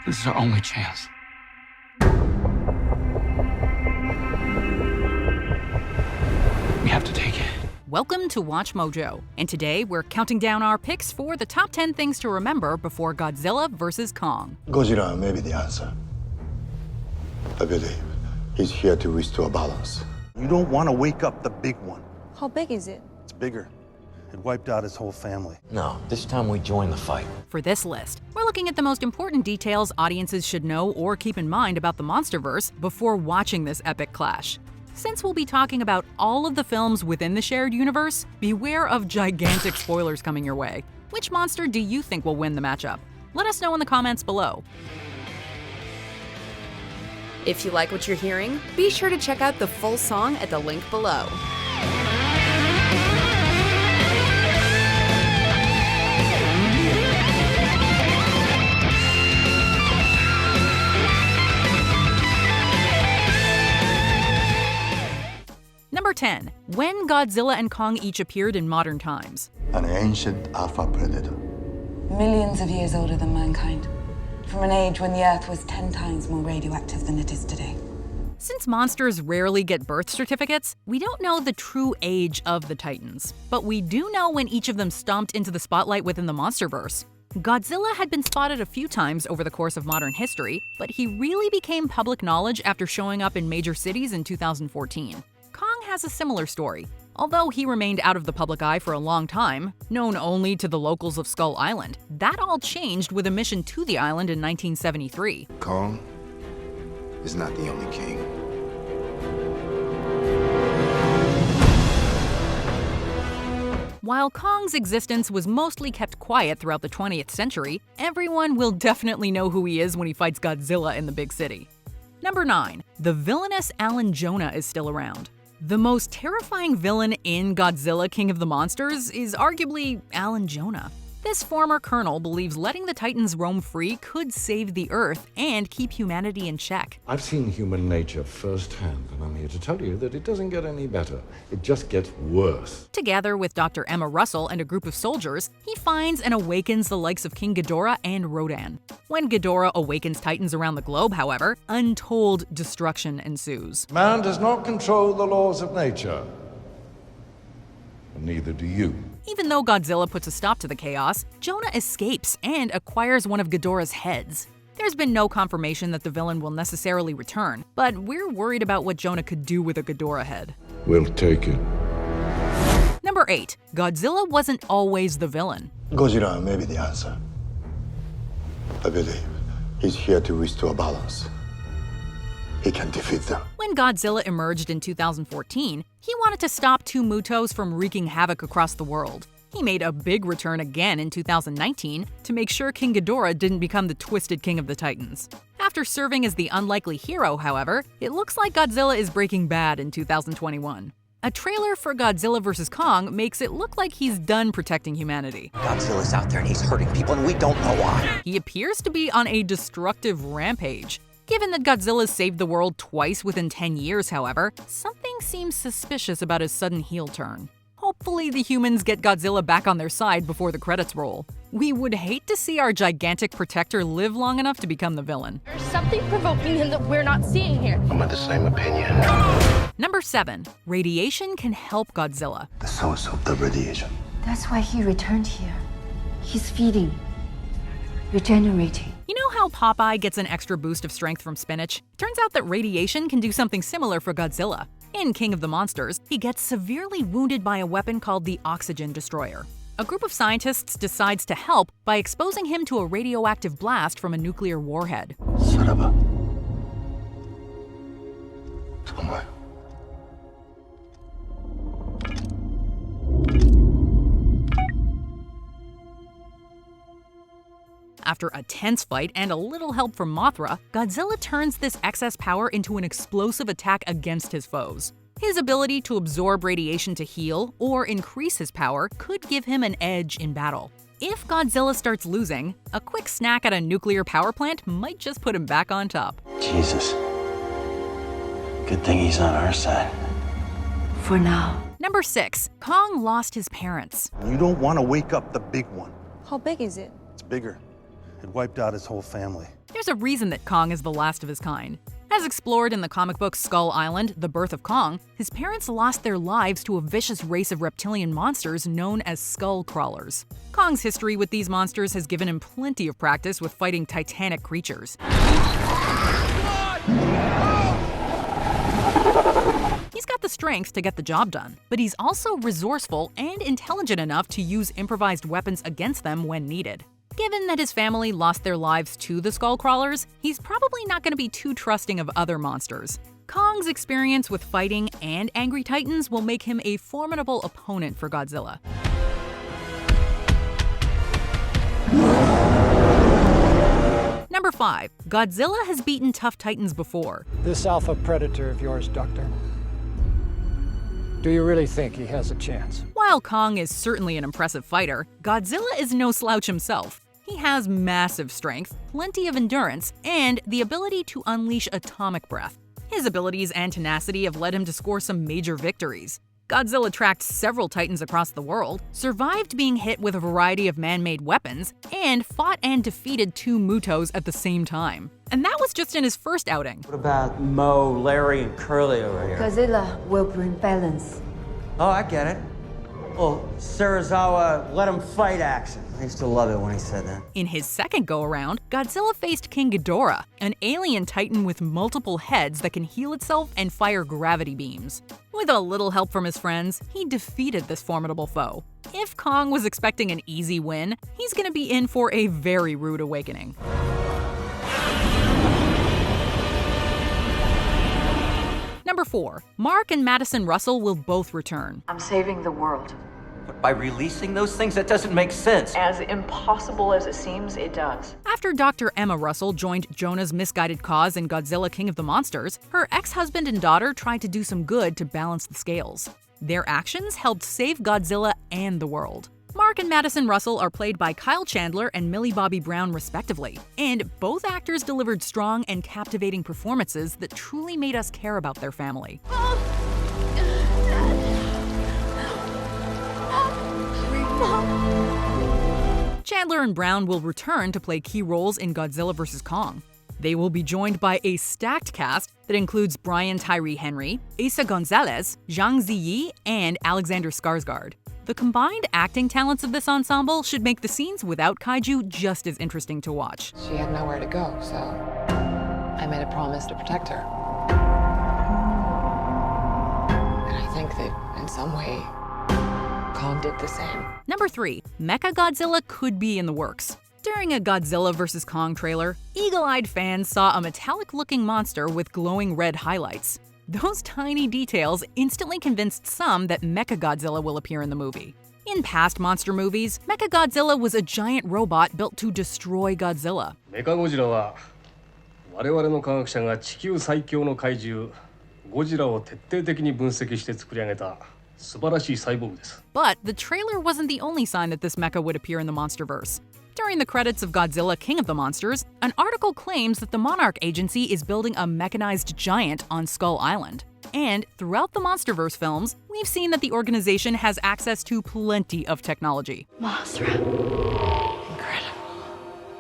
This is our only chance. We have to take it. Welcome to Watch Mojo, and today we're counting down our picks for the top 10 things to remember before Godzilla vs. Kong. Godzilla may be the answer. I believe he's here to restore balance. You don't want to wake up the big one. How big is it? It's bigger. It wiped out his whole family. No, this time we join the fight. For this list, we're looking at the most important details audiences should know or keep in mind about the Monsterverse before watching this epic clash. Since we'll be talking about all of the films within the shared universe, beware of gigantic spoilers coming your way. Which monster do you think will win the matchup? Let us know in the comments below. If you like what you're hearing, be sure to check out the full song at the link below. Number 10. When Godzilla and Kong each appeared in modern times. An ancient alpha predator. Millions of years older than mankind. From an age when the Earth was 10 times more radioactive than it is today. Since monsters rarely get birth certificates, we don't know the true age of the Titans. But we do know when each of them stomped into the spotlight within the Monsterverse. Godzilla had been spotted a few times over the course of modern history, but he really became public knowledge after showing up in major cities in 2014. Kong has a similar story. Although he remained out of the public eye for a long time, known only to the locals of Skull Island, that all changed with a mission to the island in 1973. Kong is not the only king. While Kong's existence was mostly kept quiet throughout the 20th century, everyone will definitely know who he is when he fights Godzilla in the big city. Number 9. The villainous Alan Jonah is still around. The most terrifying villain in Godzilla King of the Monsters is arguably Alan Jonah. This former colonel believes letting the Titans roam free could save the Earth and keep humanity in check. I've seen human nature firsthand, and I'm here to tell you that it doesn't get any better. It just gets worse. Together with Dr. Emma Russell and a group of soldiers, he finds and awakens the likes of King Ghidorah and Rodan. When Ghidorah awakens Titans around the globe, however, untold destruction ensues. Man does not control the laws of nature, and neither do you. Even though Godzilla puts a stop to the chaos, Jonah escapes and acquires one of Ghidorah's heads. There's been no confirmation that the villain will necessarily return, but we're worried about what Jonah could do with a Ghidorah head. We'll take it. Number 8. Godzilla wasn't always the villain. Godzilla may be the answer. I believe he's here to restore balance. He can defeat them. When Godzilla emerged in 2014, he wanted to stop two Mutos from wreaking havoc across the world. He made a big return again in 2019 to make sure King Ghidorah didn't become the twisted king of the Titans. After serving as the unlikely hero, however, it looks like Godzilla is breaking bad in 2021. A trailer for Godzilla vs. Kong makes it look like he's done protecting humanity. Godzilla's out there and he's hurting people and we don't know why. He appears to be on a destructive rampage. Given that Godzilla's saved the world twice within 10 years, however, something seems suspicious about his sudden heel turn. Hopefully the humans get Godzilla back on their side before the credits roll. We would hate to see our gigantic protector live long enough to become the villain. There's something provoking him that we're not seeing here. I'm of the same opinion. Number 7. Radiation can help Godzilla. The source of the radiation. That's why he returned here. He's feeding, regenerating. You know how Popeye gets an extra boost of strength from spinach? Turns out that radiation can do something similar for Godzilla. In King of the Monsters, he gets severely wounded by a weapon called the Oxygen Destroyer. A group of scientists decides to help by exposing him to a radioactive blast from a nuclear warhead. Celeb. 정말. After a tense fight and a little help from Mothra, Godzilla turns this excess power into an explosive attack against his foes. His ability to absorb radiation to heal or increase his power could give him an edge in battle. If Godzilla starts losing, a quick snack at a nuclear power plant might just put him back on top. Jesus. Good thing he's on our side. For now. Number 6. Kong lost his parents. You don't want to wake up the big one. How big is it? It's bigger. It wiped out his whole family. There's a reason that Kong is the last of his kind. As explored in the comic book Skull Island, The Birth of Kong, his parents lost their lives to a vicious race of reptilian monsters known as skull crawlers. Kong's history with these monsters has given him plenty of practice with fighting titanic creatures. He's got the strength to get the job done, but he's also resourceful and intelligent enough to use improvised weapons against them when needed. Given that his family lost their lives to the skull crawlers, he's probably not going to be too trusting of other monsters. Kong's experience with fighting and angry titans will make him a formidable opponent for Godzilla. Number 5. Godzilla has beaten tough titans before. This alpha predator of yours, Doctor. Do you really think he has a chance? While Kong is certainly an impressive fighter, Godzilla is no slouch himself. He has massive strength, plenty of endurance, and the ability to unleash atomic breath. His abilities and tenacity have led him to score some major victories. Godzilla tracked several titans across the world, survived being hit with a variety of man-made weapons, and fought and defeated 2 Mutos at the same time. And that was just in his first outing. What about Mo, Larry, and Curly over here? Godzilla will bring balance. Oh, I get it. Well, Serizawa, let him fight action. I used to love it when he said that. In his second go-around, Godzilla faced King Ghidorah, an alien titan with multiple heads that can heal itself and fire gravity beams. With a little help from his friends, he defeated this formidable foe. If Kong was expecting an easy win, he's gonna be in for a very rude awakening. Number 4. Mark and Madison Russell will both return. I'm saving the world. But by releasing those things, that doesn't make sense. As impossible as it seems, it does. After Dr. Emma Russell joined Jonah's misguided cause in Godzilla King of the Monsters, her ex-husband and daughter tried to do some good to balance the scales. Their actions helped save Godzilla and the world. Mark and Madison Russell are played by Kyle Chandler and Millie Bobby Brown respectively, and both actors delivered strong and captivating performances that truly made us care about their family. Chandler and Brown will return to play key roles in Godzilla vs. Kong. They will be joined by a stacked cast that includes Brian Tyree Henry, Asa Gonzalez, Zhang Ziyi, and Alexander Skarsgård. The combined acting talents of this ensemble should make the scenes without kaiju just as interesting to watch. She had nowhere to go, so I made a promise to protect her. And I think that in some way, Kong did the same. Number 3. Mechagodzilla could be in the works. During a Godzilla vs. Kong trailer, eagle-eyed fans saw a metallic-looking monster with glowing red highlights. Those tiny details instantly convinced some that Mechagodzilla will appear in the movie. In past monster movies, Mechagodzilla was a giant robot built to destroy Godzilla. Mechagodzilla は我々の科学者が地球最強の怪獣ゴジラを徹底的に分析して作り上げた素晴らしいサイボーグです。 But the trailer wasn't the only sign that this mecha would appear in the Monsterverse. During the credits of Godzilla King of the Monsters, an article claims that the Monarch Agency is building a mechanized giant on Skull Island. And throughout the Monsterverse films, we've seen that the organization has access to plenty of technology. Mothra. Incredible.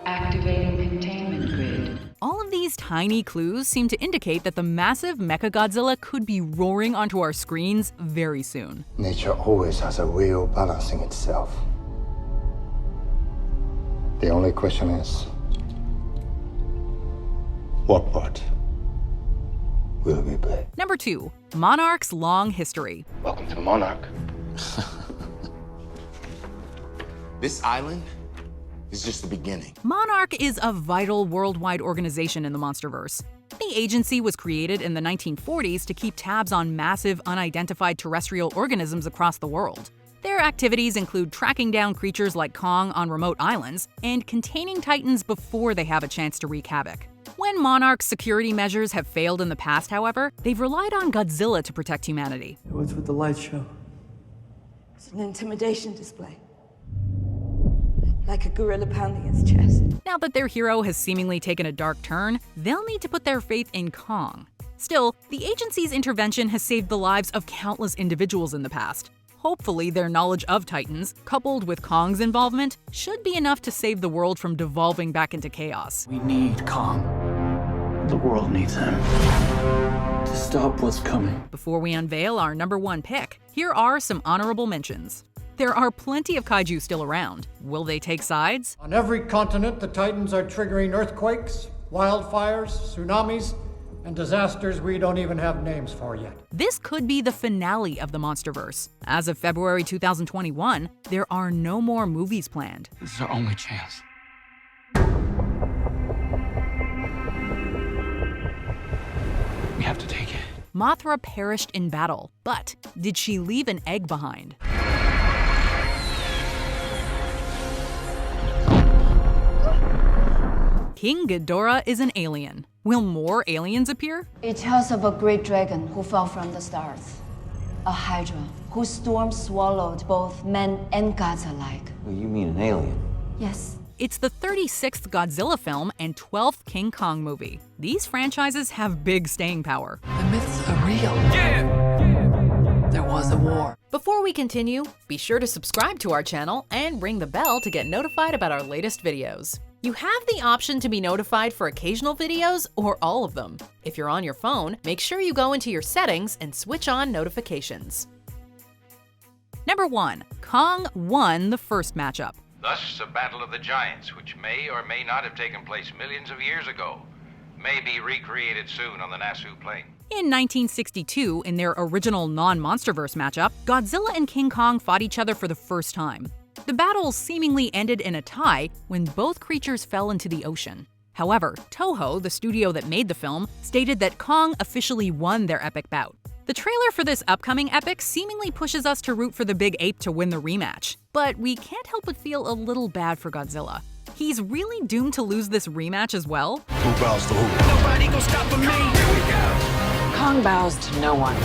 Activating containment grid. All of these tiny clues seem to indicate that the massive Mechagodzilla could be roaring onto our screens very soon. Nature always has a wheel balancing itself. The only question is, what part will we play? Number 2. Monarchs' Long History. Welcome to Monarch. This island is just the beginning. Monarch is a vital worldwide organization in the Monsterverse. The agency was created in the 1940s to keep tabs on massive, unidentified terrestrial organisms across the world. Their activities include tracking down creatures like Kong on remote islands and containing titans before they have a chance to wreak havoc. When Monarch's security measures have failed in the past, however, they've relied on Godzilla to protect humanity. What's with the light show? It's an intimidation display. Like a gorilla pounding its chest. Now that their hero has seemingly taken a dark turn, they'll need to put their faith in Kong. Still, the agency's intervention has saved the lives of countless individuals in the past. Hopefully, their knowledge of Titans, coupled with Kong's involvement, should be enough to save the world from devolving back into chaos. We need Kong. The world needs him to stop what's coming. Before we unveil our number 1 pick, here are some honorable mentions. There are plenty of kaiju still around. Will they take sides? On every continent, the Titans are triggering earthquakes, wildfires, tsunamis, and disasters we don't even have names for yet. This could be the finale of the Monsterverse. As of February 2021, there are no more movies planned. This is our only chance. We have to take it. Mothra perished in battle, but did she leave an egg behind? King Ghidorah is an alien. Will more aliens appear? It tells of a great dragon who fell from the stars. A hydra whose storm swallowed both men and gods alike. You mean an alien? Yes. It's the 36th Godzilla film and 12th King Kong movie. These franchises have big staying power. The myths are real. Yeah! There was a war. Before we continue, be sure to subscribe to our channel and ring the bell to get notified about our latest videos. You have the option to be notified for occasional videos or all of them. If you're on your phone, make sure you go into your settings and switch on notifications. Number 1. Kong won the first matchup. Thus, a battle of the giants, which may or may not have taken place millions of years ago, may be recreated soon on the Nasu Plain. In 1962, in their original non-Monsterverse matchup, Godzilla and King Kong fought each other for the first time. The battle seemingly ended in a tie when both creatures fell into the ocean. However, Toho, the studio that made the film, stated that Kong officially won their epic bout. The trailer for this upcoming epic seemingly pushes us to root for the big ape to win the rematch, but we can't help but feel a little bad for Godzilla. He's really doomed to lose this rematch as well. Who bows to who? Nobody gonna stop me. Here we go. Kong bows to no one.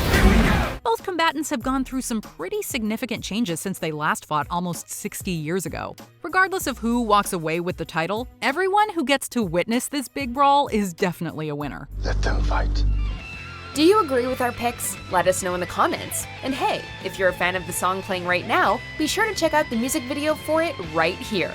Both combatants have gone through some pretty significant changes since they last fought almost 60 years ago. Regardless of who walks away with the title, everyone who gets to witness this big brawl is definitely a winner. Let them fight. Do you agree with our picks? Let us know in the comments. And hey, if you're a fan of the song playing right now, be sure to check out the music video for it right here.